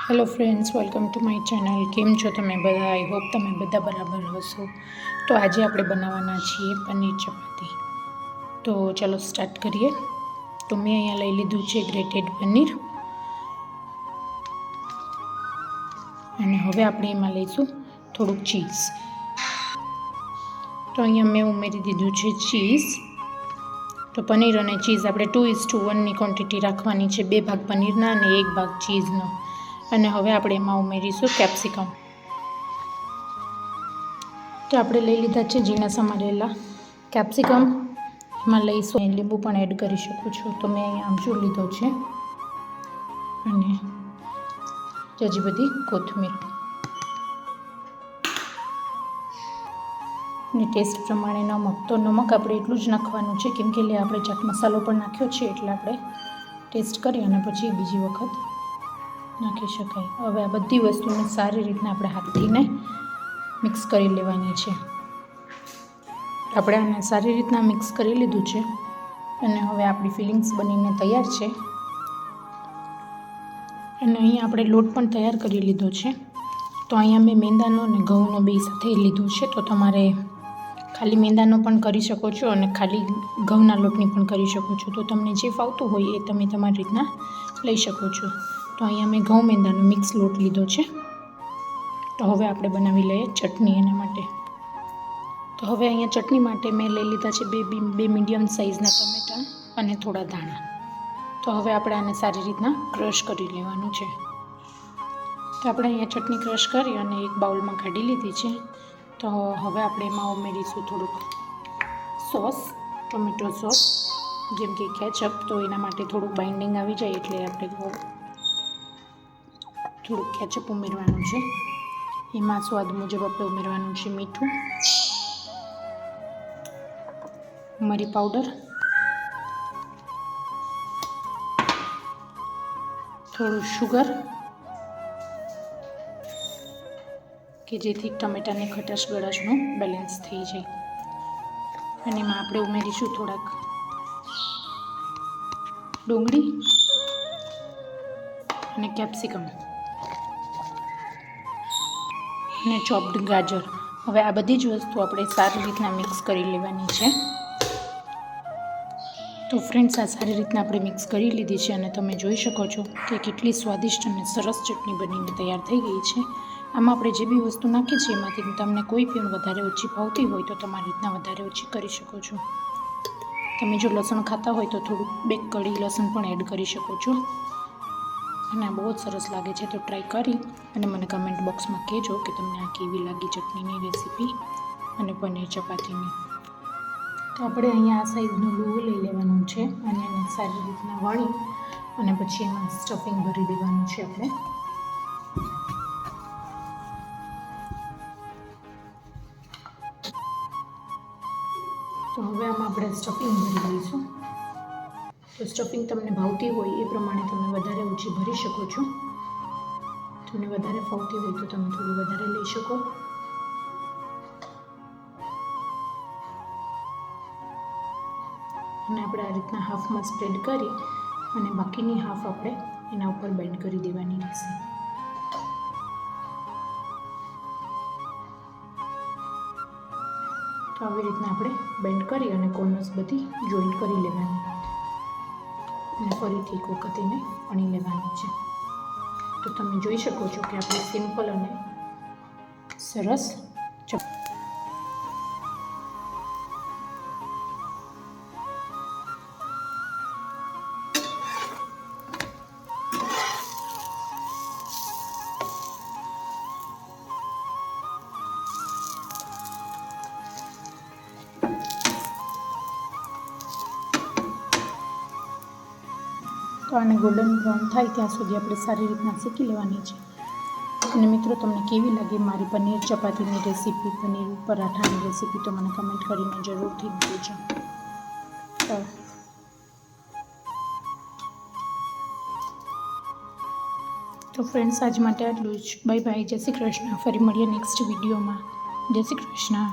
Hello friends, welcome to my channel. કેમ છો તમે બધા? આઈ હોપ તમે બધા બરાબર હશો. તો આજે આપણે બનાવવાના છીએ પનીર ચપાતી. તો ચાલો સ્ટાર્ટ કરીએ. તો મેં અહીંયા લઈ લીધું છે ગ્રેટેડ પનીર, અને હવે આપણે એમાં લઈશું થોડુંક ચીઝ. તો અહીંયા મેં ઉમેરી દીધું છે ચીઝ. તો પનીર અને ચીઝ આપણે 2:1ની ક્વોન્ટિટી રાખવાની છે, 2 ભાગ પનીરના અને 1 ભાગ ચીઝનો. અને હવે આપણે એમાં ઉમેરીશું કેપ્સિકમ. તો આપણે લઈ લીધા છે ઝીણા સમારેલા કેપ્સિકમ. એમાં લઈશું લીંબુ પણ એડ કરી શકું છું. તો મેં અહીંયા આમચૂર લીધો છે અને હજી બધી કોથમીર. અને ટેસ્ટ પ્રમાણે નમક. તો નમક આપણે એટલું જ નાખવાનું છે, કેમ કે આપણે ચાટ મસાલો પણ નાખ્યો છે, એટલે આપણે ટેસ્ટ કરી અને પછી બીજી વખત નાખી શકાય. હવે આ બધી વસ્તુને સારી રીતના આપણે હાથથીને મિક્સ કરી લેવાની છે. આપણે આને સારી રીતના મિક્સ કરી લીધું છે અને હવે આપણી ફિલિંગ્સ બનીને તૈયાર છે. અને અહીંયા આપણે લોટ પણ તૈયાર કરી લીધો છે. તો અહીંયા મેં મેંદાનો અને ઘઉંનો બે સાથે લીધું છે. તો તમારે ખાલી મેંદાનો પણ કરી શકો છો અને ખાલી ઘઉંના લોટની પણ કરી શકો છો. તો તમને જે ફાવતું હોય એ તમે તમારી રીતના લઈ શકો છો. તો અહીંયા મેં ઘઉં મેંદાનો મિક્સ લોટ લીધો છે. તો હવે આપણે બનાવી લઈએ ચટણી એના માટે. તો હવે અહીંયા ચટણી માટે મેં લઈ લીધા છે બે મીડિયમ સાઇઝના ટમેટાં અને થોડા ધાણા. તો હવે આપણે આને સારી રીતના ક્રશ કરી લેવાનું છે. તો આપણે અહીંયા ચટણી ક્રશ કરી અને એક બાઉલમાં કાઢી લીધી છે. તો હવે આપણે એમાં ઉમેરીશું થોડુંક સોસ, ટોમેટો સોસ, જેમ કે કેચઅપ. તો એના માટે થોડુંક બાઇન્ડિંગ આવી જાય એટલે આપણે થોડુંક કેચઅપ ઉમેરવાનું છે. એમાં સ્વાદ મુજબ આપણે ઉમેરવાનું છે મીઠું, મરી પાવડર, થોડું શુગર, કે જેથી ટમેટાની ખટાશ ગળાશનું બેલેન્સ થઈ જાય. અને એમાં આપણે ઉમેરીશું થોડાક ડુંગળી અને કેપ્સિકમ અને ચોપ્ડ ગાજર. હવે આ બધી જ વસ્તુ આપણે સારી રીતના મિક્સ કરી લેવાની છે. તો ફ્રેન્ડ્સ, આ સારી રીતના આપણે મિક્સ કરી લીધી છે અને તમે જોઈ શકો છો કે કેટલી સ્વાદિષ્ટ અને સરસ ચટણી બનીને તૈયાર થઈ ગઈ છે. આમાં આપણે જે બી વસ્તુ નાખી છે એમાંથી તમને કોઈ પણ વધારે ઓછી ભાવતી હોય તો તમારી રીતના વધારે ઓછી કરી શકો છો. તમે જો લસણ ખાતા હોય તો થોડુંક 2 કળી લસણ પણ એડ કરી શકો છો. અને આ બહુ જ સરસ લાગે છે. તો ટ્રાય કરી અને મને કમેન્ટ બોક્સમાં કહેજો કે તમને આ કેવી લાગી ચટણીની રેસીપી અને પનીર ચપાતીની. તો આપણે અહીંયા આ સાઈઝનું લોહું લઈ લેવાનું છે અને એને સારી રીતના વળી અને પછી એમાં સ્ટફિંગ ભરી દેવાનું છે આપણે. તો હવે આમાં આપણે સ્ટફિંગ ભરી દઈશું. તો સ્ટફિંગ તમને ભાવતી હોય એ પ્રમાણે તમે વધારે ઓછી ભરી શકો છો. તમને વધારે ફાવતી હોય તો તમે થોડી વધારે લઈ શકો. અને આપણે આ રીતના હાફમાં સ્પ્રેડ કરી અને બાકીની હાફ આપણે એના ઉપર બેન્ડ કરી દેવાની રહેશે. તો આવી રીતના આપણે બેન્ડ કરી અને કોર્નર્સ બધી જોઈન્ટ કરી લેવાની અને ફરીથી એક વખત એને વણી લેવાની છે. તો તમે જોઈ શકો છો કે આપણે સિમ્પલ અને સરસ તો આને ગોલ્ડન બ્રાઉન થાય ત્યાં સુધી આપણે સારી રીતના શેકી લેવાની છે. અને મિત્રો, તમને કેવી લાગી મારી પનીર ચપાતીની રેસીપી, પનીર પરાઠાની રેસીપી? તો મને કમેન્ટ કરીને જરૂરથી કહેજો. તો ફ્રેન્ડ્સ, આજ માટે આટલું જ. Bye bye. જય શ્રી કૃષ્ણ. ફરી મળીએ નેક્સ્ટ વિડીયોમાં. જય શ્રી કૃષ્ણ.